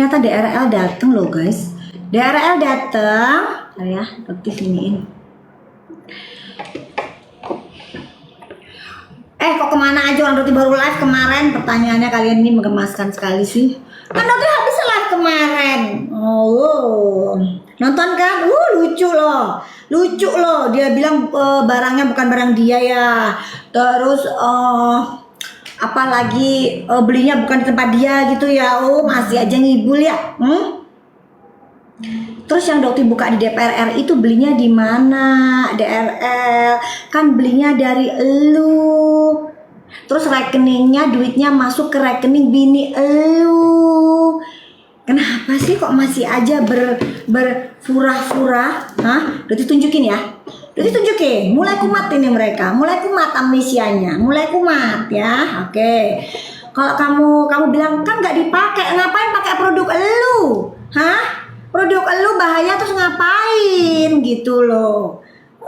Ternyata DRL dateng loh guys. DRL dateng. Ya, aktif iniin. Kok kemana aja orang Doti baru live kemarin? Pertanyaannya kalian ini menggemaskan sekali sih. Kan Doti habis live kemarin. Oh, nonton kan? Lucu loh. Lucu loh. Dia bilang barangnya bukan barang dia ya. Terus apalagi belinya bukan di tempat dia gitu ya. Masih aja ngibul ya. Terus yang Dokti buka di DPR RI itu belinya di mana? DRL kan belinya dari elu. Terus rekeningnya duitnya masuk ke rekening bini elu. Kenapa sih kok masih aja berfurah-furah? Dokti tunjukin ya. Jadi tunjukin, mulai kumat ini mereka, mulai kumat amnesianya, mulai kumat ya. Oke. Kalau kamu bilang kan nggak dipakai, ngapain pakai produk elu? Produk elu bahaya terus ngapain gitu loh?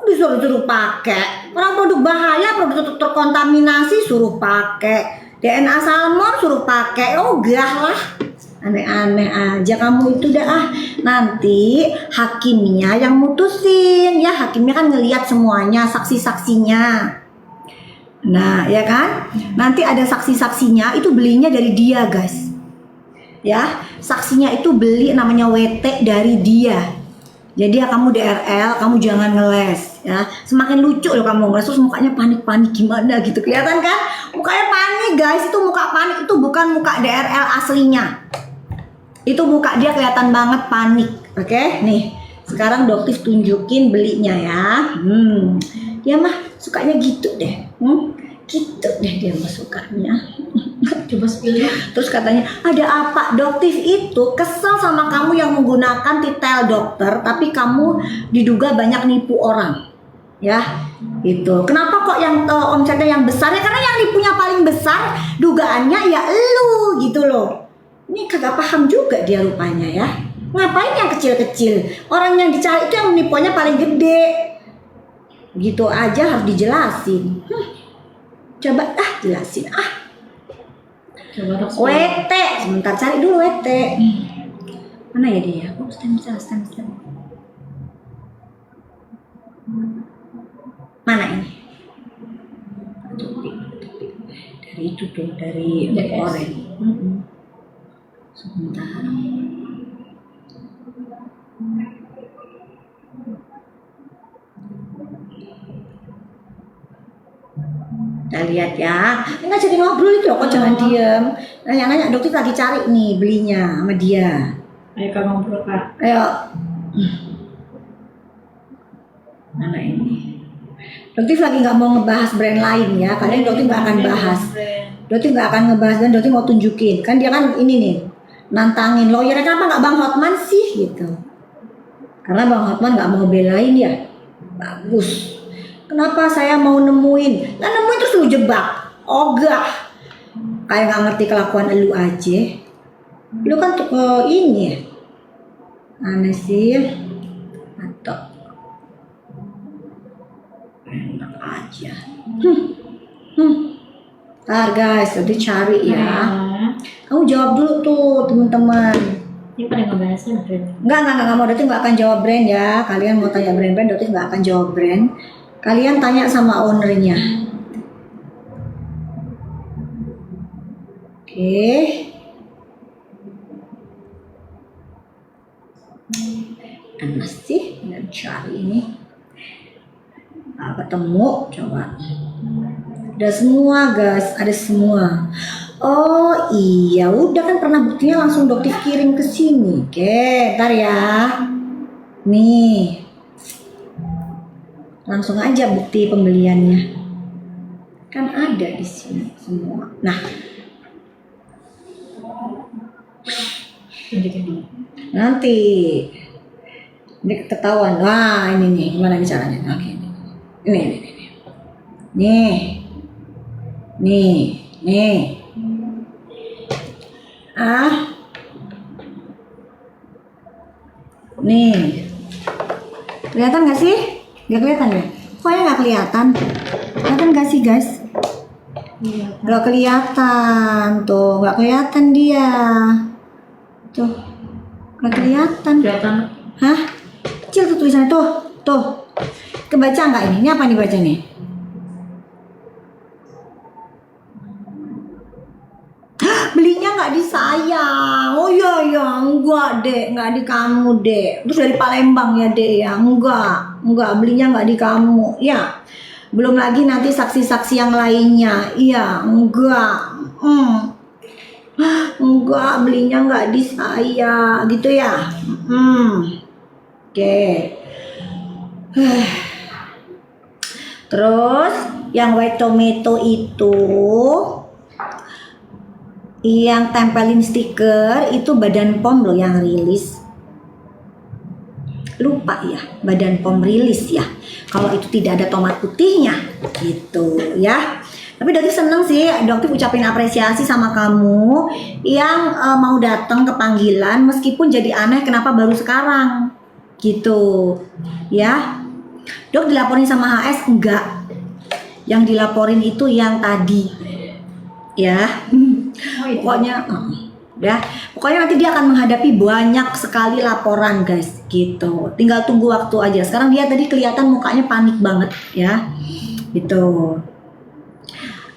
Disuruh pakai. Orang produk bahaya, produk terkontaminasi suruh pakai. DNA salmon suruh pakai. Gah lah. Aneh-aneh aja kamu itu dah. Nanti hakimnya yang mutusin ya, hakimnya kan ngelihat semuanya, saksi-saksinya. Nah ya kan, nanti ada saksi-saksinya itu belinya dari dia guys ya, saksinya itu beli namanya WT dari dia. Jadi ya kamu DRL, kamu jangan ngeles ya, semakin lucu loh kamu ngeles terus mukanya panik-panik gimana gitu, kelihatan kan mukanya panik guys, itu muka panik, itu bukan muka DRL aslinya. Itu muka dia kelihatan banget panik. Oke, nih. Sekarang Doktif tunjukin belinya ya. Dia mah sukanya gitu deh. Gitu deh dia mah sukanya. Coba spill ya. Terus katanya, "Ada apa? Doktif itu kesel sama kamu yang menggunakan titel dokter, tapi kamu diduga banyak nipu orang." Ya, itu. Kenapa kok yang omsetnya yang besar? Ya karena yang nipunya paling besar dugaannya ya elu gitu loh. Ini kagak paham juga dia rupanya ya. Ngapain yang kecil-kecil? Orang yang dicari itu yang nipuannya paling gede. Gitu aja harus dijelasin. Coba jelasin Coba dok. WT, sebentar cari dulu WT. Mana ya dia? Stand. Mana ini? Dari itu tuh, dari orang. Sebentar. Kita lihat ya. Ini jadi ngobrol itu kok jangan diem. Nanya-nanya, Dokter lagi cari nih belinya sama dia. Ayo kak ngobrol kak. Ayo. Mana ini? Dokter lagi nggak mau ngebahas brand lain ya. Kalian Dokter nggak akan bahas. Dokter nggak akan ngebahas dan Dokter mau tunjukin. Kan dia kan ini nih. Nantangin lawyernya, kenapa nggak Bang Hotman sih gitu? Karena Bang Hotman nggak mau belain ya. Bagus. Kenapa saya mau nemuin? Nah nemuin terus lu jebak. Ogah. Kayak nggak ngerti kelakuan elu aja. Lu kan ini ya. Aneh sih. Atau enak aja. Ntar guys, nanti cari ya. Kamu jawab dulu tuh teman-teman. Ini pada ngebahasnya brand. Enggak mau, Doti nggak akan jawab brand ya. Kalian mau tanya brand, Doti nggak akan jawab brand. Kalian tanya sama ownernya. Oke. Mana sih? Nggak cari ini. Ketemu, coba. Ada semua guys, ada semua. Oh iya, udah kan pernah buktinya langsung Dokter kirim ke sini. Oke, ntar ya. Nih. Langsung aja bukti pembeliannya. Kan ada di sini semua. Nah. Nanti ini ketahuan. Wah, ini nih, gimana nih caranya? Oke, ini. Nih. Nih. Kelihatan gak sih? Gak kelihatan ya? Kok gak kelihatan? Kelihatan gak sih guys? Gak kelihatan tuh, gak kelihatan dia. Tuh, nggak kelihatan. Kelihatan. Hah? Kecil tuh tulisannya tuh. Kebaca nggak ini? Ini apa nih baca nih? Belinya nggak di saya. Oh iya, enggak dek, nggak di kamu dek. Terus dari Palembang ya dek ya, enggak belinya nggak di kamu. Ya, belum lagi nanti saksi-saksi yang lainnya. Iya, enggak. Enggak, belinya nggak di saya, gitu ya. Oke. Terus yang white tomato itu yang tempelin stiker itu Badan POM loh yang rilis. Lupa ya, Badan POM rilis ya. Kalau itu tidak ada tomat putihnya gitu ya. Tapi Doktif seneng sih, Doktif ucapin apresiasi sama kamu yang mau datang ke panggilan meskipun jadi aneh kenapa baru sekarang gitu ya. Dok dilaporin sama HS enggak? Yang dilaporin itu yang tadi ya. Pokoknya ya, pokoknya nanti dia akan menghadapi banyak sekali laporan guys gitu. Tinggal tunggu waktu aja. Sekarang dia tadi kelihatan mukanya panik banget ya. Gitu.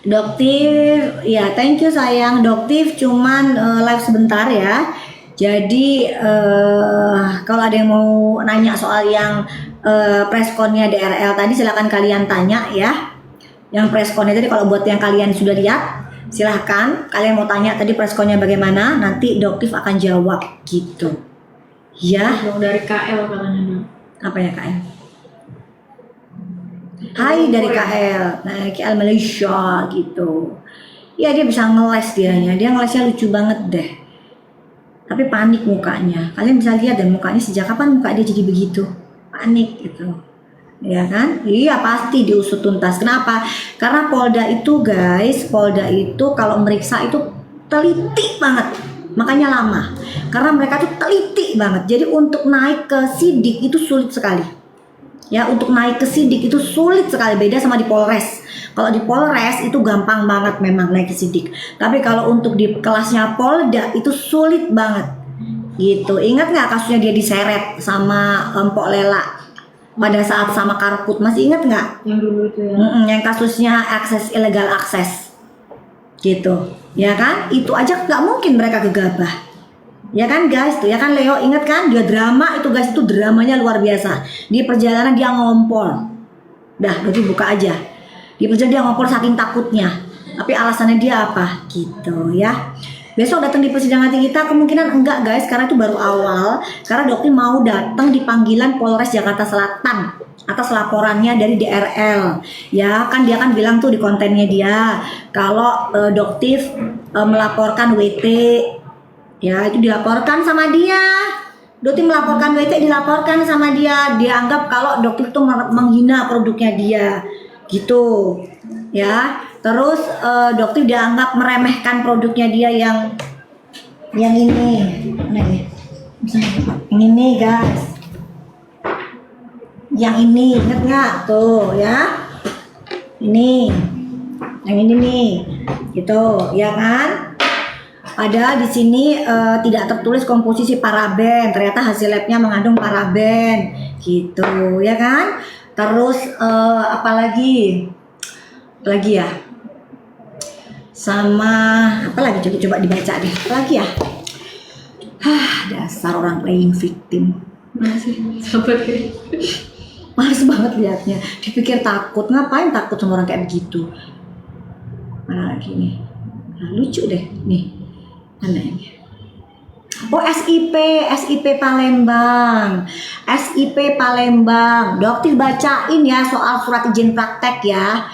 Doktif, ya thank you sayang. Doktif cuman live sebentar ya. Jadi kalau ada yang mau nanya soal yang pressconnya DRL tadi silakan kalian tanya ya. Yang pressconnya tadi kalau buat yang kalian sudah lihat silahkan kalian mau tanya tadi pressconnya bagaimana, nanti Doktif akan jawab gitu ya. Dari KL katanya. Apa ya KL? Hai dari KL, nah KL Malaysia gitu. Ya dia bisa ngeles dia ngelesnya lucu banget deh. Tapi panik mukanya, kalian bisa lihat dan mukanya sejak kapan muka dia jadi begitu, panik gitu. Ya kan? Iya pasti diusut tuntas. Kenapa? Karena Polda itu guys, Polda itu kalau meriksa itu teliti banget, makanya lama. Karena mereka tuh teliti banget. Jadi untuk naik ke sidik itu sulit sekali. Ya untuk naik ke sidik itu sulit sekali, beda sama di Polres. Kalau di Polres itu gampang banget memang naik ke sidik. Tapi kalau untuk di kelasnya Polda itu sulit banget. Gitu. Ingat nggak kasusnya dia diseret sama Mpok Lela? Pada saat sama Karput, masih ingat nggak? Yang dulu itu ya. Yang kasusnya illegal akses, gitu, ya kan? Itu aja nggak mungkin mereka gegabah, ya kan guys? Tuh ya kan Leo, ingat kan? Dia drama itu guys, itu dramanya luar biasa. Di perjalanan dia ngompol, dah, berarti buka aja. Di perjalanan dia ngompol saking takutnya, tapi alasannya dia apa? Gitu ya. Besok datang di persidangan kita kemungkinan enggak guys, karena itu baru awal. Karena Doktif mau datang di panggilan Polres Jakarta Selatan atas laporannya dari DRL. Ya kan dia kan bilang tuh di kontennya dia kalau Doktif melaporkan WT. Ya itu dilaporkan sama dia. Doktif melaporkan WT, dilaporkan sama dia. Dia anggap kalau Doktif tuh menghina produknya dia. Gitu. Ya. Terus Doktif dianggap meremehkan produknya dia yang ini. Mana ini? Ini nih guys. Yang ini, inget nggak tuh ya? Ini, yang ini nih, gitu, ya kan? Ada di sini tidak tertulis komposisi paraben, ternyata hasil labnya mengandung paraben, gitu, ya kan? Terus apalagi ya? Sama apa lagi? Coba dibaca deh. Apa lagi ya? Dasar orang playing victim. Masih sabar ya. Males banget liatnya. Dipikir takut, ngapain takut sama orang kayak begitu? Mana lagi nih? Nah, lucu deh nih. Mana ini? Oh SIP Palembang. SIP Palembang. Dokter bacain ya soal surat izin praktek ya.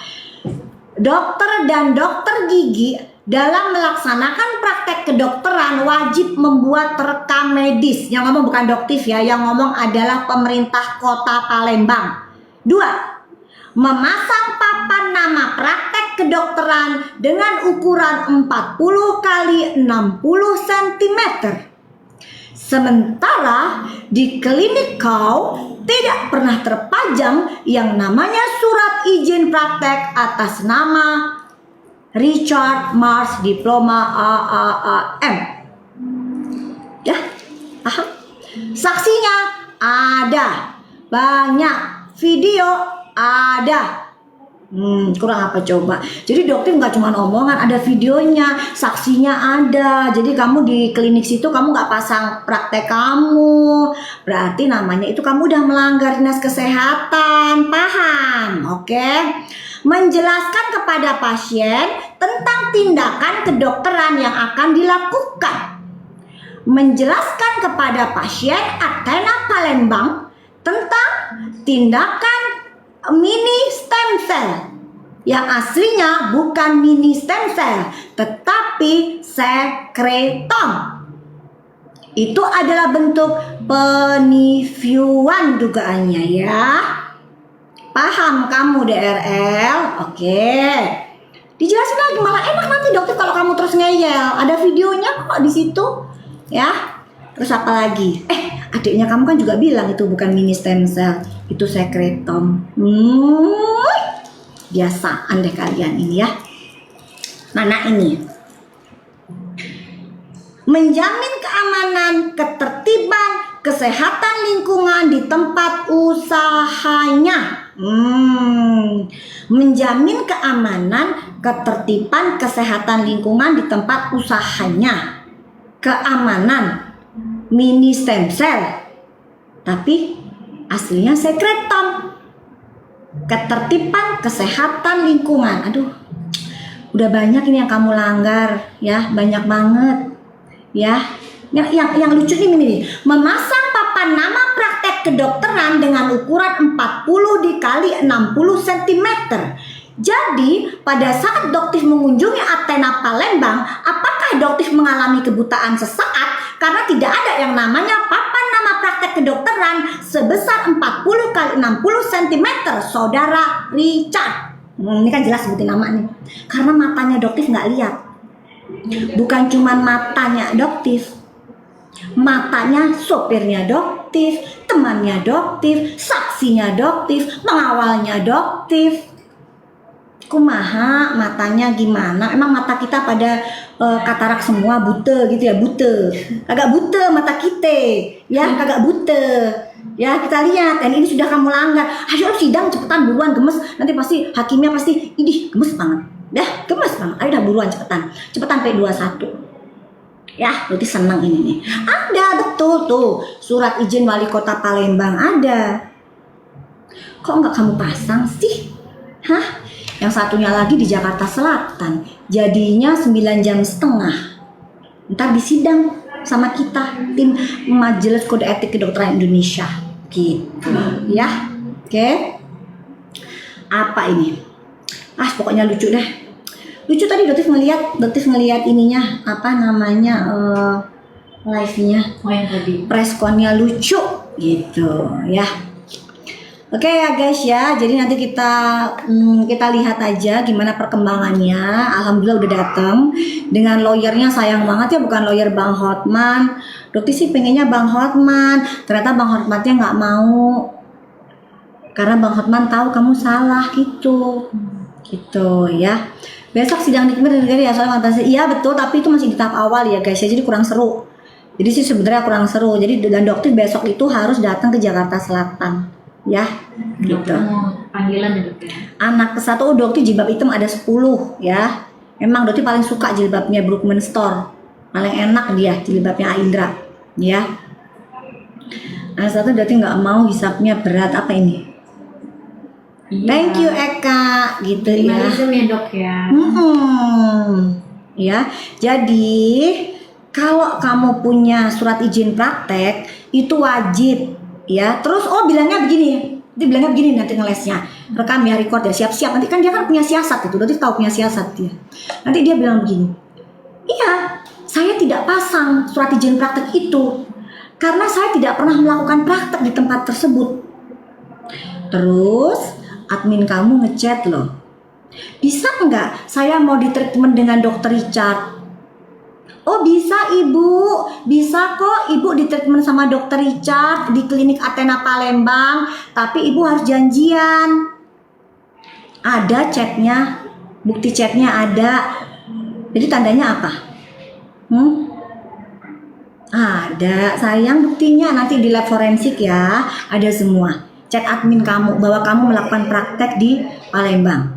Dokter dan dokter gigi dalam melaksanakan praktek kedokteran wajib membuat rekam medis. Yang ngomong bukan Doktif ya, yang ngomong adalah pemerintah kota Palembang. 2. Memasang papan nama praktek kedokteran dengan ukuran 40 kali 60 cm. Sementara di klinik kau tidak pernah terpajang yang namanya surat izin praktek atas nama Richard Mars Diploma AAAM. Ya, paham? Saksinya ada, banyak, video ada. Kurang apa coba? Jadi dokter nggak cuma omongan, ada videonya, saksinya ada. Jadi kamu di klinik situ kamu nggak pasang praktek kamu, berarti namanya itu kamu udah melanggar dinas kesehatan, paham? Oke? Menjelaskan kepada pasien tentang tindakan kedokteran yang akan dilakukan. Menjelaskan kepada pasien Athena Palembang tentang tindakan mini stem cell yang aslinya bukan mini stem cell tetapi sekretom. Itu adalah bentuk penipuan dugaannya ya. Paham kamu DRL? Oke. Dijelasin lagi, malah enak nanti dokter kalau kamu terus ngeyel. Ada videonya kok di situ ya. Terus apa lagi? Adiknya kamu kan juga bilang itu bukan mini stem cell, itu sekretom. Biasaan deh kalian ini ya. Mana ini? Menjamin keamanan, ketertiban, kesehatan lingkungan di tempat usahanya. Menjamin keamanan, ketertiban, kesehatan lingkungan di tempat usahanya. Keamanan mini stem cell, tapi aslinya sekretom. Ketertiban, kesehatan lingkungan. Aduh, udah banyak ini yang kamu langgar ya, banyak banget ya. Yang lucu ini, memasang papan nama praktek kedokteran dengan ukuran 40 dikali 60 cm. Jadi pada saat dokter mengunjungi Athena Palembang, apakah dokter mengalami kebutaan sesaat karena tidak ada yang namanya papan nama praktek kedokteran sebesar 40 kali 60 cm, saudara Richard? Ini kan jelas sebutin nama nih, karena matanya dokter nggak lihat. Bukan cuma matanya dokter, matanya sopirnya dokter, temannya dokter, saksinya dokter, pengawalnya dokter. Kumaha matanya gimana? Emang mata kita pada katarak semua, buta gitu ya? Buta, agak buta mata kita ya, agak buta ya. Kita lihat, dan ini sudah kamu langgar. Ayo sidang cepetan, buruan, gemes. Nanti pasti hakimnya pasti, idih gemes banget, dah gemes banget. Ayo dah buruan, cepetan P21 ya. Berarti senang ini nih. Ada betul tuh surat izin wali kota Palembang ada. Kok nggak kamu pasang sih? Hah? Yang satunya lagi di Jakarta Selatan, jadinya 9,5 jam. Ntar disidang sama kita, tim Majelis Kode Etik Kedokteran Indonesia, gitu ya. Oke. Apa ini? Pokoknya lucu deh. Lucu tadi dokter ngeliat ininya, apa namanya, live-nya. yang tadi. Preskonnya lucu, gitu ya. Oke ya guys ya, jadi nanti kita lihat aja gimana perkembangannya. Alhamdulillah udah datang dengan lawyernya, sayang banget ya bukan lawyer Bang Hotman. Dokter sih pengennya Bang Hotman, ternyata Bang Hotmannya nggak mau karena Bang Hotman tahu kamu salah gitu ya. Besok sidang nikmir ya soal fantasi. Iya betul, tapi itu masih di tahap awal ya guys ya, jadi kurang seru. Jadi sih sebenarnya kurang seru. Jadi dan dokter besok itu harus datang ke Jakarta Selatan. Ya, gitu. Panggilan ya dok ya. Anak ke-1 dokter jilbab hitam ada 10 ya. Emang dokter paling suka jilbabnya Brookman Store. Paling enak dia jilbabnya Aindra ya. Anak 1 dokter nggak mau hisapnya berat, apa ini? Iya. Thank you Eka, gitu ya. Minimalism ya dok ya. Ya, jadi kalau kamu punya surat izin praktek itu wajib. Ya, terus bilangnya begini, nanti ngelesnya, rekam ya, record ya, siap-siap. Nanti kan dia kan punya siasat itu, nanti tahu punya siasat dia. Nanti dia bilang begini, iya, saya tidak pasang surat izin praktek itu karena saya tidak pernah melakukan praktek di tempat tersebut. Terus admin kamu ngechat loh, bisa nggak saya mau ditreatment dengan dokter Richard? Oh bisa ibu, bisa kok ibu ditreatment sama dokter Richard di klinik Athena Palembang, tapi ibu harus janjian. Ada chatnya, bukti chatnya ada. Jadi tandanya apa? Ada, sayang, buktinya nanti di lab forensik ya, ada semua. Chat admin kamu bahwa kamu melakukan praktek di Palembang.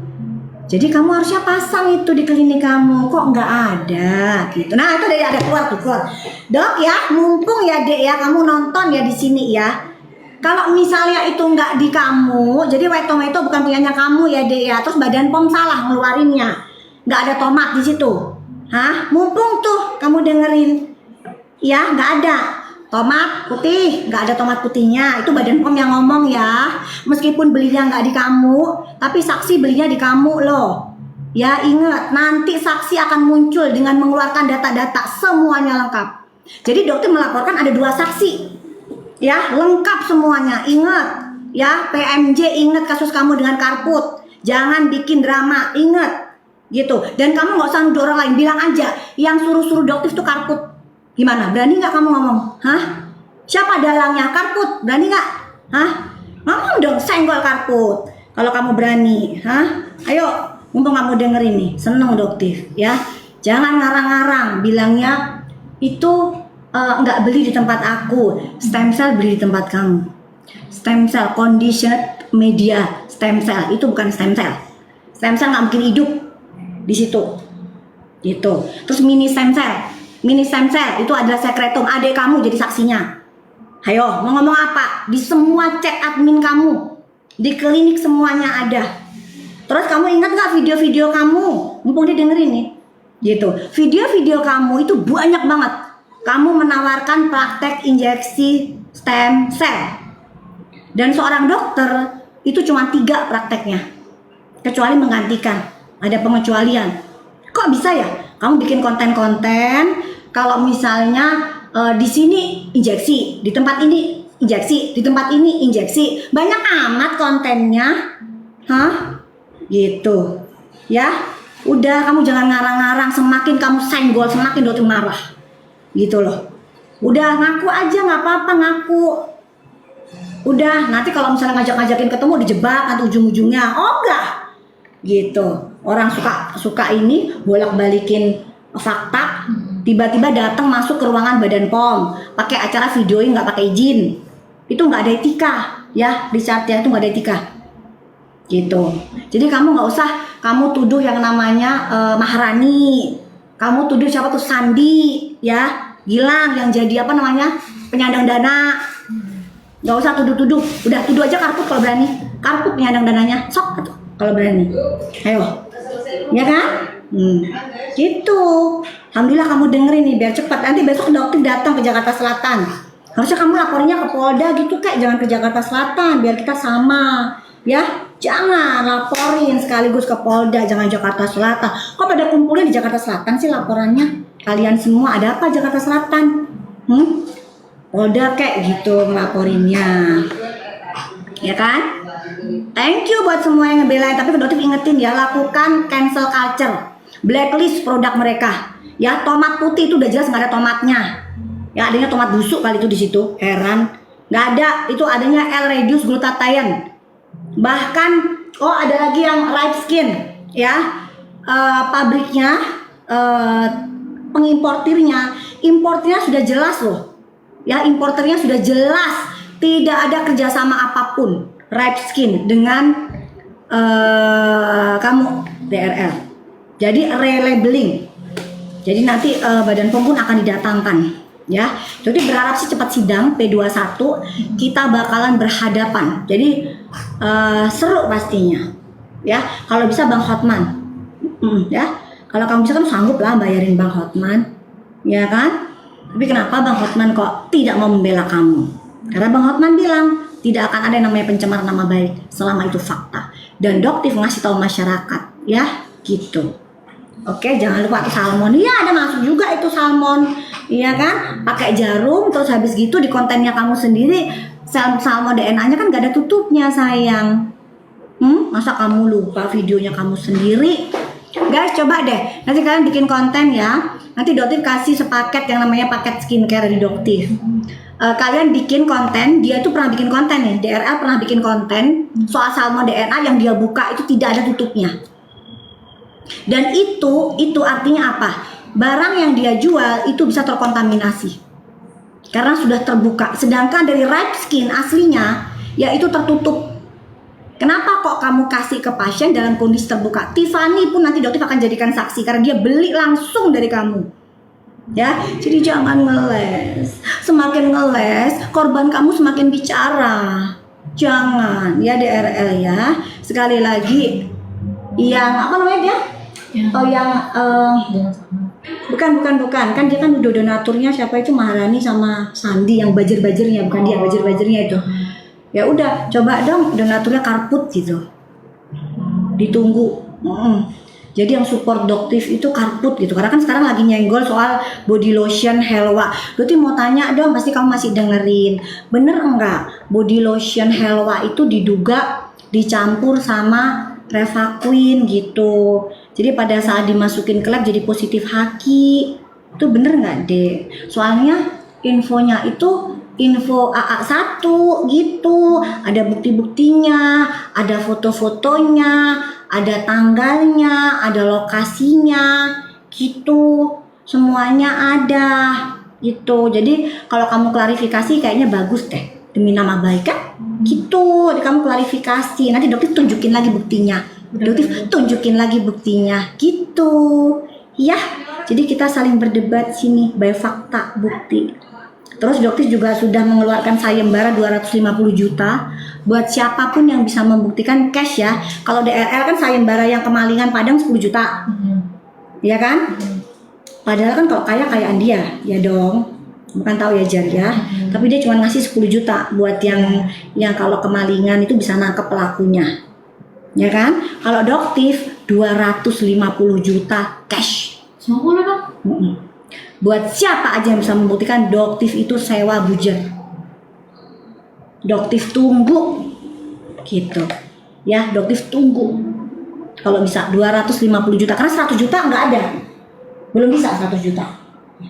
Jadi kamu harusnya pasang itu di klinik kamu, kok nggak ada gitu. Nah itu ada keluar tuh keluar. Dok ya, mumpung ya dek ya kamu nonton ya di sini ya. Kalau misalnya itu nggak di kamu, jadi white tomato bukan punyanya kamu ya dek ya. Terus Badan POM salah ngeluarinnya, nggak ada tomat di situ. Hah? Mumpung tuh kamu dengerin, ya nggak ada. Tomat putih, nggak ada tomat putihnya. Itu Badan POM yang ngomong ya. Meskipun belinya nggak di kamu, tapi saksi belinya di kamu loh. Ya ingat, nanti saksi akan muncul dengan mengeluarkan data-data semuanya lengkap. Jadi dokter melaporkan ada 2 saksi. Ya, lengkap semuanya. Ingat, ya PMJ, ingat kasus kamu dengan Karput. Jangan bikin drama, ingat. Gitu. Dan kamu nggak usah nuduh orang lain, bilang aja yang suruh-suruh dokter itu Karput. Gimana? Berani nggak kamu ngomong? Hah? Siapa dalangnya? Karput. Berani nggak? Hah? Ngomong dong, senggol Karput. Kalau kamu berani, hah? Ayo, mumpung kamu dengerin nih, seneng doktif, ya. Jangan ngarang-ngarang, bilangnya itu nggak beli di tempat aku, stem cell beli di tempat kamu. Stem cell, conditioned media, stem cell itu bukan stem cell. Stem cell nggak mungkin hidup di situ, gitu. Terus mini stem cell. Mini stem cell itu adalah sekretum, adik kamu jadi saksinya. Ayo, mau ngomong apa? Di semua chat admin kamu, di klinik semuanya ada. Terus kamu ingat nggak video-video kamu? Mumpung dia dengerin nih, gitu. Video-video kamu itu banyak banget. Kamu menawarkan praktek injeksi stem cell. Dan seorang dokter itu cuma 3 prakteknya, kecuali menggantikan. Ada pengecualian. Kok bisa ya? Kamu bikin konten-konten. Kalau misalnya di sini injeksi, di tempat ini injeksi, di tempat ini injeksi, banyak amat kontennya, hah? Gitu, ya. Udah kamu jangan ngarang-ngarang, semakin kamu senggol semakin dokter marah, gitu loh. Udah ngaku aja nggak apa-apa ngaku. Udah nanti kalau misalnya ngajak-ngajakin ketemu dijebak atau ujung-ujungnya, oh enggak, gitu. Orang suka ini bolak-balikin fakta. Tiba-tiba datang masuk ke ruangan Badan POM, pakai acara videoin nggak pakai izin, itu nggak ada etika, ya Richard ya, itu nggak ada etika, gitu. Jadi kamu nggak usah kamu tuduh yang namanya Maharani, kamu tuduh siapa tuh Sandi, ya Gilang yang jadi apa namanya penyandang dana, nggak usah tuduh-tuduh, udah tuduh aja Karput kalau berani, Karput penyandang dananya, sok kalau berani, ayo, ya kan? Gitu. Alhamdulillah kamu dengerin nih biar cepat. Nanti besok dokter datang ke Jakarta Selatan. Harusnya kamu lapornya ke Polda gitu kayak, jangan ke Jakarta Selatan biar kita sama. Ya, jangan laporin sekaligus ke Polda, jangan Jakarta Selatan. Kok pada kumpulnya di Jakarta Selatan sih laporannya? Kalian semua ada apa Jakarta Selatan? Polda kayak gitu ngelaporinnya. Ya kan? Thank you buat semua yang ngebelain, tapi dokter ingetin ya, lakukan cancel culture. Blacklist produk mereka. Ya, tomat putih itu udah jelas nggak ada tomatnya. Ya, adanya tomat busuk kali itu di situ. Heran. Nggak ada, itu adanya L-reduced glutathione. Bahkan, ada lagi yang Ripe Skin. Ya, pabriknya, importirnya sudah jelas loh. Ya, importernya sudah jelas. Tidak ada kerjasama apapun Ripe Skin dengan kamu DRL. Jadi relabeling. Jadi nanti Badan POM pun akan didatangkan, ya. Jadi berharap sih cepat sidang P21 kita bakalan berhadapan. Jadi seru pastinya, ya. Kalau bisa Bang Hotman, ya. Kalau kamu bisa kan sanggup lah bayarin Bang Hotman, ya kan? Tapi kenapa Bang Hotman kok tidak mau membela kamu? Karena Bang Hotman bilang tidak akan ada yang namanya pencemaran nama baik selama itu fakta. Dan dokter ngasih tahu masyarakat, ya, gitu. Oke, jangan lupa salmon. Iya, ada masuk juga itu salmon. Iya kan? Pakai jarum terus habis gitu di kontennya kamu sendiri salmon DNA-nya kan gak ada tutupnya, sayang. Masa kamu lupa videonya kamu sendiri? Guys, coba deh. Nanti kalian bikin konten ya. Nanti Doktif kasih sepaket yang namanya paket skincare dari Doktif. Kalian bikin konten, dia tuh pernah bikin konten nih. DRL pernah bikin konten soal salmon DNA yang dia buka itu tidak ada tutupnya. Dan itu artinya apa? Barang yang dia jual itu bisa terkontaminasi. karena sudah terbuka. Sedangkan dari Ripe Skin aslinya yaitu tertutup. Kenapa kok kamu kasih ke pasien dalam kondisi terbuka? Tiffany pun nanti dokter akan jadikan saksi karena dia beli langsung dari kamu. Ya, jadi jangan ngeles. Semakin ngeles, korban kamu semakin bicara. Jangan ya DRL ya. Sekali lagi, yang apa namanya dia? Oh yang bukan kan dia kan udah donaturnya siapa itu Maharani sama Sandi yang bajer-bajernya, bukan dia bajer-bajernya itu. Ya udah, coba dong donaturnya Karput gitu. Ditunggu. Jadi yang support Doktif itu Karput gitu. Karena kan sekarang lagi nyenggol soal body lotion Helwa. Berarti mau tanya dong, pasti kamu masih dengerin. Bener enggak? Body lotion Helwa itu diduga dicampur sama Revaquin gitu. Jadi pada saat dimasukin ke lab jadi positif haki. Itu bener nggak deh? Soalnya infonya itu info AA1 gitu, ada bukti-buktinya, ada foto-fotonya, ada tanggalnya, ada lokasinya gitu, semuanya ada gitu. Jadi kalau kamu klarifikasi kayaknya bagus deh, demi nama baik kan gitu. Jadi kamu klarifikasi, nanti dokter tunjukin lagi buktinya, dokter tunjukin lagi buktinya gitu ya. Jadi kita saling berdebat sini by fakta bukti. Terus dokter juga sudah mengeluarkan sayembara 250 juta buat siapapun yang bisa membuktikan cash ya. Kalau DRL kan sayembara yang kemalingan Padang 10 juta. Iya kan? Padahal kan kalau kayaan dia, ya dong. Bukan tahu ya Jar ya. Tapi dia cuma ngasih 10 juta buat yang kalau kemalingan itu bisa nangkep pelakunya. Ya kan? Kalau Doktif 250 juta cash. Semua Bang. Buat siapa aja yang bisa membuktikan Doktif itu sewa bujer. Doktif tunggu gitu ya, Doktif tunggu kalau bisa 250 juta, karena 100 juta nggak ada, belum bisa 100 juta.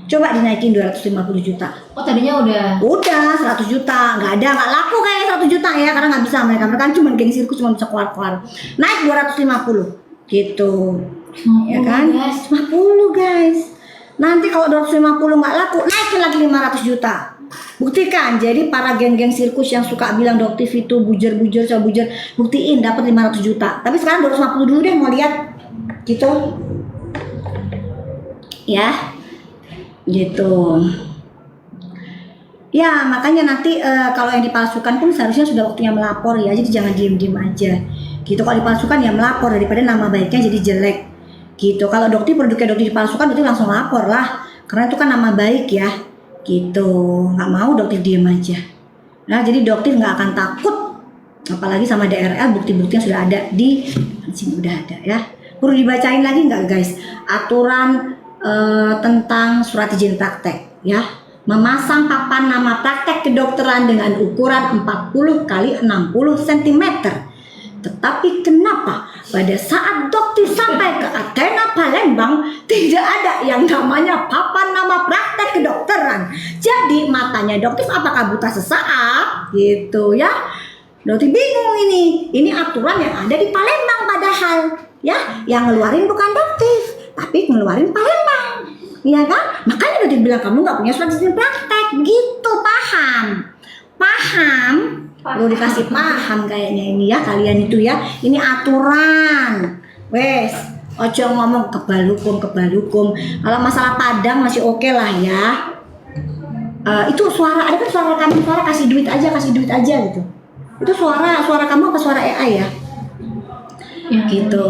Coba dinaikin 250 juta. Oh tadinya udah 100 juta nggak ada, nggak laku kayak 100 juta ya, karena nggak bisa mereka kan cuma geng sirkus, cuma bisa keluar naik 250 gitu ya kan. 50 guys. Nanti kalau 250 nggak laku, naikin lagi 500 juta. Buktikan. Jadi para geng-geng sirkus yang suka bilang Doktif itu bujer-bujer, buktiin dapat 500 juta. Tapi sekarang 250 dulu deh, mau lihat gitu. Ya. Gitu. Ya, makanya nanti kalau yang dipalsukan pun seharusnya sudah waktunya melapor ya. Jadi jangan diem-diem aja. Gitu, kalau dipalsukan ya melapor daripada nama baiknya jadi jelek. Gitu. Kalau produknya Doktif dipalsukan itu langsung lapor lah, karena itu kan nama baik ya gitu. Nggak mau Doktif diem aja. Nah jadi Doktif nggak akan takut apalagi sama DRL, bukti-bukti yang sudah ada di sini udah ada ya. Perlu dibacain lagi nggak guys aturan tentang surat izin praktek ya. Memasang papan nama praktek kedokteran dengan ukuran 40 x 60 cm. Tetapi kenapa pada saat Doktif sampai ke Athena Palembang tidak ada yang namanya papan nama praktek kedokteran. Jadi matanya Doktif apakah buta sesaat gitu ya? Doktif bingung ini. Ini aturan yang ada di Palembang padahal ya, yang ngeluarin bukan Doktif tapi ngeluarin Palembang. Iya kan? Makanya Doktif bilang kamu nggak punya surat izin praktek gitu, paham? Perlu dikasih paham kayaknya ini ya kalian itu ya. Ini aturan. Wes, ojo ngomong kebal hukum. Kalau masalah Padang masih oke lah ya. Itu suara, ada kan suara rekaman suara, kasih duit aja gitu. Itu suara kamu apa suara AI ya? ya Gitu.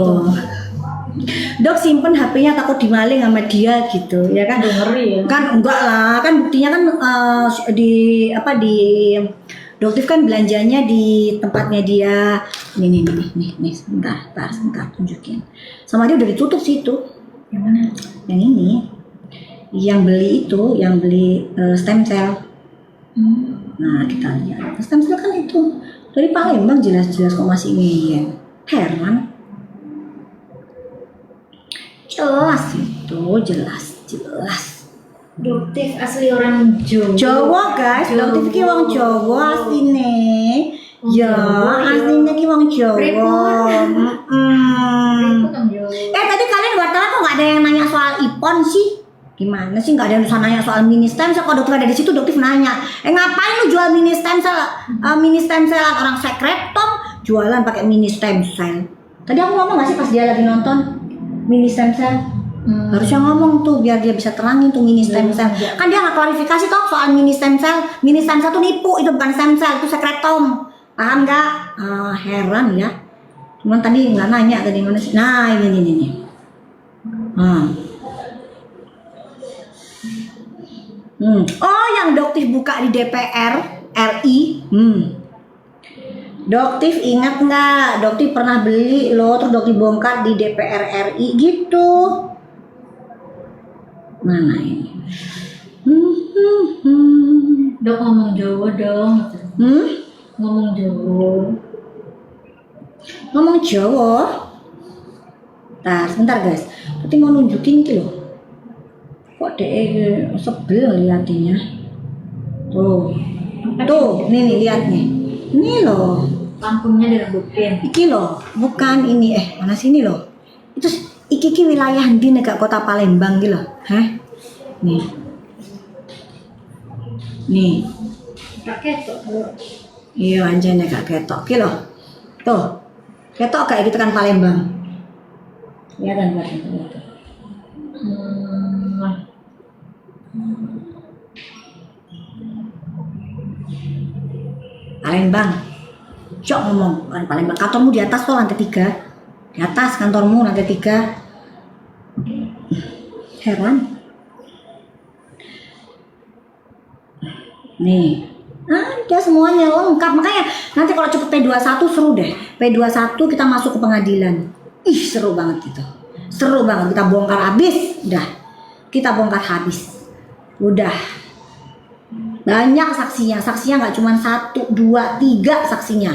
Dok simpen HP-nya takut dimaling sama dia gitu ya kan? ngeri ya. Kan enggak lah, kan buktinya kan di Doktif kan belanjanya di tempatnya dia. Nih, sebentar tunjukin. Sama dia udah ditutup situ. Yang mana? Yang ini. Yang beli itu, yang beli stem cell. Nah, kita lihat. Stem cell kan itu dari Palembang jelas-jelas kok masih ngeyel. Heran. Jelas itu, jelas. Doktif asli orang Jawa. Jawa guys, Doktif ki wong Jawa asline. Ya, asline ki wong Jawa. Repot orang Jawa. Tadi kalian wartawan kok nggak ada yang nanya soal Ipon sih? Gimana sih, nggak ada yang usah nanya soal mini stem cell. Kalau dokter ada di situ, dokter nanya, ngapain lu jual mini stem cell? Mini stem cell orang sekretom jualan pakai mini stem cell. Tadi aku ngomong nggak sih pas dia lagi nonton mini stem cell? Harusnya ngomong tuh biar dia bisa terangin tuh mini stem cell. Kan dia nggak klarifikasi toh soal mini stem cell. Mini stem cell tuh nipu, itu bukan stem cell, itu sekretom. Paham nggak? Heran ya. Cuman tadi nggak nanya tadi mana sih? Nah ini. Oh, yang Doktif buka di DPR RI. Doktif ingat nggak? Doktif pernah beli loh, terus Doktif bongkar di DPR RI gitu. Mana ini? Dok ngomong Jawa dong. Ngomong Jawa. Ngomong Jawa. Sebentar guys. Tapi mau nunjukin gitu loh. Kok deh sebel liatinya. Tuh, nih lihat nih. Ini loh. Lampunya direbutin. Iki loh, bukan ini mana sini loh. Itu iki wilayah di negara kota Palembang gitu loh. Nih. Tak ketok. Iya anjane gak ketok ki loh. Tuh. Ketok kayak gitu kan Palembang. Lihat. Palembang. Cok ngomong, bukan Palembang. Kantormu di atas tuh lantai 3. Di atas kantormu lantai 3. Heran. Nih. Ada semuanya lengkap. Makanya nanti kalau cepet P21 seru deh. P21 kita masuk ke pengadilan. Ih, seru banget itu. Seru banget, kita bongkar habis. Udah. Kita bongkar habis. Udah. Banyak saksinya. Saksinya nggak cuma 1, 2, 3 saksinya.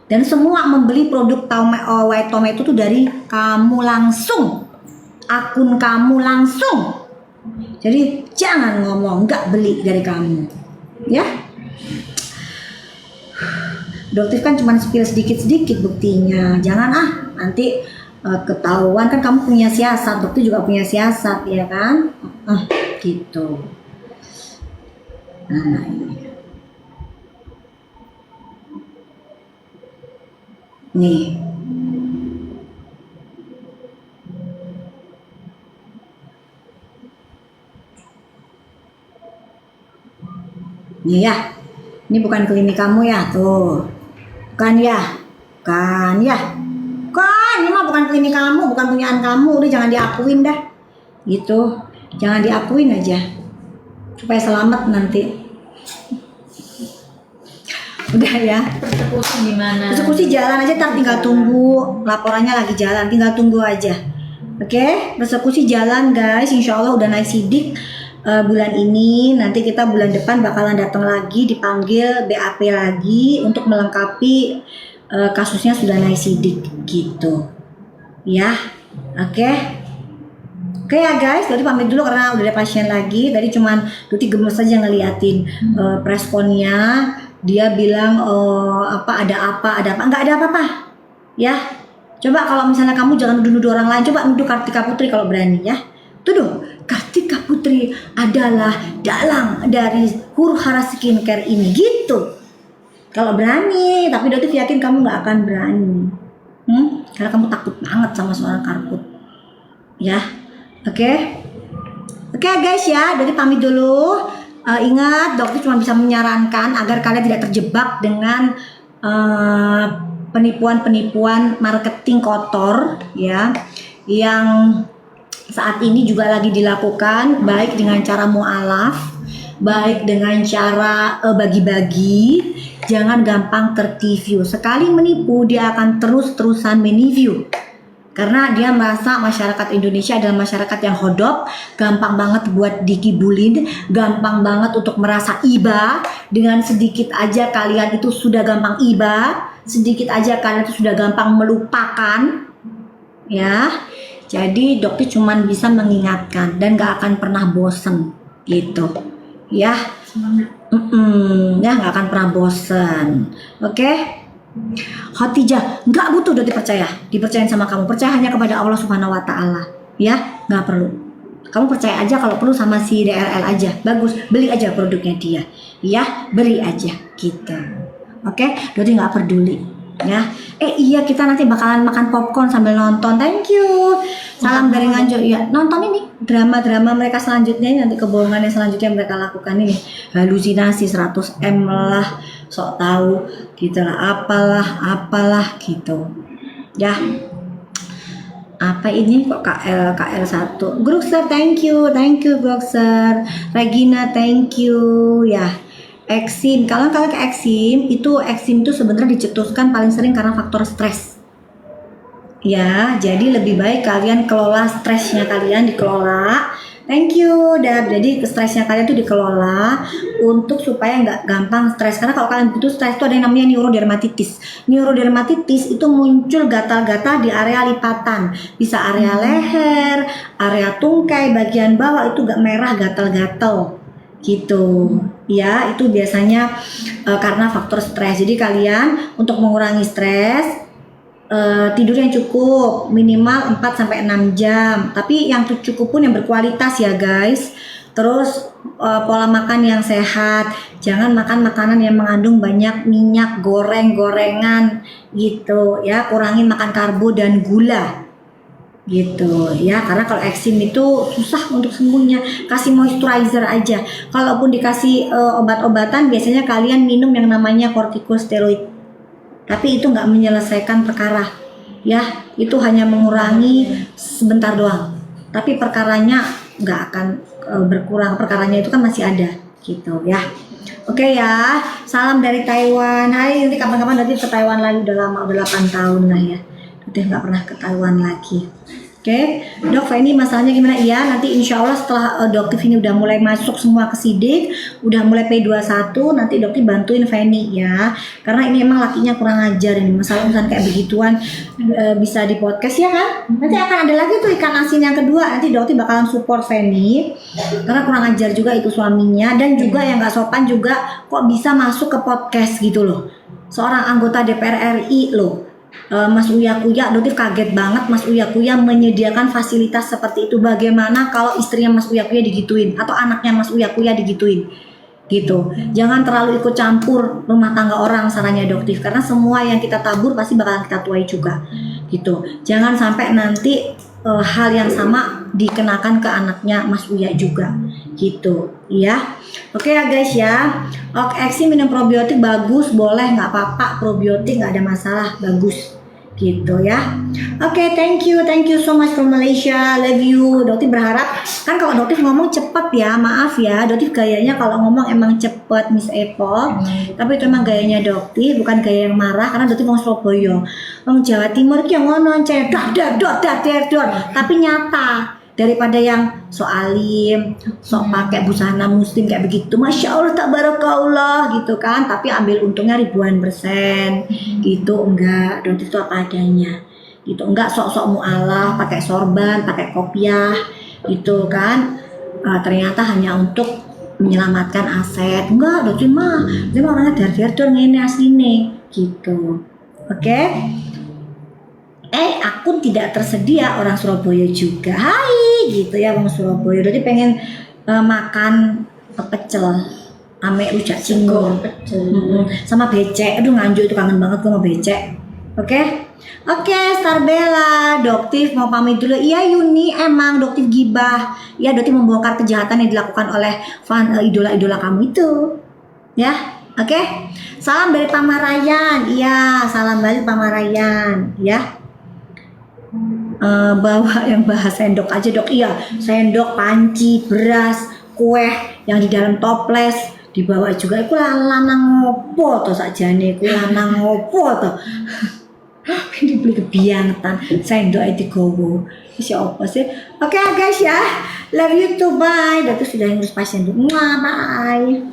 Dan semua membeli produk White Tomato itu dari kamu langsung. Akun kamu langsung. Jadi jangan ngomong nggak beli dari kamu. Ya. Doktif kan cuma spill sedikit-sedikit buktinya. Jangan nanti ketahuan kan kamu punya siasat. Dokter juga punya siasat ya kan. Gitu. Nah ini. Nih. Nih ya. Ini bukan klinik kamu ya, tuh. Bukan ya? Kan ya? Kan, ini mah bukan klinik kamu, bukan punyaan kamu. Udah jangan diakuin dah. Gitu. Jangan diakuin aja. Supaya selamat nanti. Udah ya. Persekusi gimana? Persekusi jalan aja, tinggal tunggu. Laporannya lagi jalan, tinggal tunggu aja. Oke? Persekusi jalan guys. Insya Allah udah naik sidik. Bulan ini, nanti kita bulan depan bakalan datang lagi, dipanggil BAP lagi untuk melengkapi kasusnya sudah naik sidik gitu ya. Oke ya guys, Doti pamit dulu karena udah ada pasien lagi. Tadi cuman Doti gemes aja ngeliatin responnya. Dia bilang ada apa, nggak ada apa-apa ya. Coba kalau misalnya kamu jangan nuduh orang lain, coba nuduh Kartika Putri kalau berani ya. Tuduh Kartika Putri adalah dalang dari Huru Hara Skincare ini gitu. Kalau berani, tapi Doti yakin kamu nggak akan berani. Karena kamu takut banget sama seorang karput. Ya. Oke guys ya, Doti pamit dulu. Ingat, dokter cuma bisa menyarankan agar kalian tidak terjebak dengan penipuan-penipuan marketing kotor ya, yang saat ini juga lagi dilakukan, baik dengan cara mualaf, baik dengan cara bagi-bagi. Jangan gampang tertipu. Sekali menipu, dia akan terus-terusan menipu. Karena dia merasa masyarakat Indonesia adalah masyarakat yang hodop, gampang banget buat dikibulin, gampang banget untuk merasa iba. Dengan sedikit aja kalian itu sudah gampang iba, sedikit aja kalian itu sudah gampang melupakan. Ya. Jadi dokter cuma bisa mengingatkan dan gak akan pernah bosen gitu. Ya. Ya gak akan pernah bosen. Oke? Khotijah nggak butuh udah dipercayain sama kamu, percaya hanya kepada Allah Subhanahu Wa Taala ya, nggak perlu. Kamu percaya aja kalau perlu sama si DRL aja. Bagus, beli aja produknya dia. Ya, beli aja gitu. Oke, Doti nggak peduli. Ya, iya kita nanti bakalan makan popcorn sambil nonton. Thank you. Salam dari Nganjuk. Ya, nonton ini drama-drama mereka selanjutnya ini, nanti kebohongan yang selanjutnya mereka lakukan ini. Halusinasi 100M lah, sok tahu gitu lah, apalah gitu. Ya. Apa ini kok KL1? Groxer, thank you Groxer. Regina, thank you ya. Eksim, kalau kalian ke Eksim itu sebenarnya dicetuskan paling sering karena faktor stres. Ya, jadi lebih baik kalian kelola stresnya kalian, dikelola. Thank you, Dab. Jadi stresnya kalian tuh dikelola untuk supaya nggak gampang stres. Karena kalau kalian butuh stres itu ada yang namanya neurodermatitis. Neurodermatitis itu muncul gatal-gatal di area lipatan, bisa area leher, area tungkai, bagian bawah itu gak merah gatal-gatal. Gitu ya, itu biasanya karena faktor stres. Jadi kalian untuk mengurangi stres tidur yang cukup minimal 4-6 jam, tapi yang cukup pun yang berkualitas ya guys. Terus pola makan yang sehat, jangan makan makanan yang mengandung banyak minyak, gorengan gitu ya. Kurangin makan karbo dan gula gitu ya, karena kalau eksim itu susah untuk sembuhnya. Kasih moisturizer aja. Kalaupun dikasih obat-obatan, biasanya kalian minum yang namanya kortikosteroid, tapi itu nggak menyelesaikan perkara ya, itu hanya mengurangi sebentar doang, tapi perkaranya nggak akan berkurang. Perkaranya itu kan masih ada gitu ya. Oke ya, salam dari Taiwan. Hai, nanti kapan-kapan nanti ke Taiwan lagi, udah lama, udah 8 tahun lah ya, udah nggak pernah ke Taiwan lagi. Oke, Dok Feni masalahnya gimana? Iya, nanti insya Allah setelah Doktif ini udah mulai masuk semua ke sidik, udah mulai P21, nanti Doktif bantuin Feni ya, karena ini emang lakinya kurang ajar ini, masalah urusan kayak begituan bisa di podcast ya kan? Nanti akan ada lagi tuh ikan asin yang kedua, nanti Doktif bakalan support Feni, karena kurang ajar juga itu suaminya, dan juga yang nggak sopan juga kok bisa masuk ke podcast gitu loh, seorang anggota DPR RI loh. Mas Uya Kuya, Doktif kaget banget Mas Uya Kuya menyediakan fasilitas seperti itu. Bagaimana kalau istrinya Mas Uya Kuya digituin atau anaknya Mas Uya Kuya digituin gitu. Jangan terlalu ikut campur rumah tangga orang, sarannya Doktif, karena semua yang kita tabur pasti bakalan kita tuai juga gitu. Jangan sampai nanti hal yang sama dikenakan ke anaknya Mas Uya juga gitu ya. Oke ya guys ya. Oke, Eksim minum probiotik bagus, boleh, nggak apa-apa, probiotik nggak ada masalah, bagus gitu ya. Oke, thank you so much from Malaysia, love you. Doktif berharap kan kalau Doktif ngomong cepet ya, maaf ya, Doktif gayanya kalau ngomong emang cepet Miss Apple, tapi itu emang gayanya Doktif, bukan gaya yang marah, karena Doktif mau Surabaya, orang Jawa Timur yang ngono cedok tapi nyata. Daripada yang sok alim, sok pakai busana muslim kayak begitu, masya Allah tabarakallah gitu kan, tapi ambil untungnya ribuan persen gitu. Enggak, Doktif itu apa adanya gitu, enggak sok-sok mu'alaf, pakai sorban, pakai kopiah gitu kan, ternyata hanya untuk menyelamatkan aset. Enggak, Doktif mah dia orangnya dar-dar ngene asline gitu. Oke. Akun tidak tersedia, orang Surabaya juga. Hai gitu ya, orang Surabaya. Jadi pengen makan pecel ame rujak cingur sama becek. Aduh Nganjuk itu kangen banget gue sama becek. Oke, Starbella, Doktif mau pamit dulu. Iya Yuni, emang Doktif gibah. Ya, Doktif membongkar kejahatan yang dilakukan oleh fan idola-idola kamu itu. Ya. Oke. Salam dari Pamarayan. Iya, salam balik Pamarayan, ya. Bawa yang bahas sendok aja Dok. Iya, sendok, panci, beras, kue yang di dalam toples dibawa juga. Iku lanang ngopo to sakjane, iku lanang ngopo to. Ini beli kebiangan sendok itu digowo. Siapa sih? Oke guys ya, love you too, bye. Dan itu sudah ngurus pasien dulu. Bye.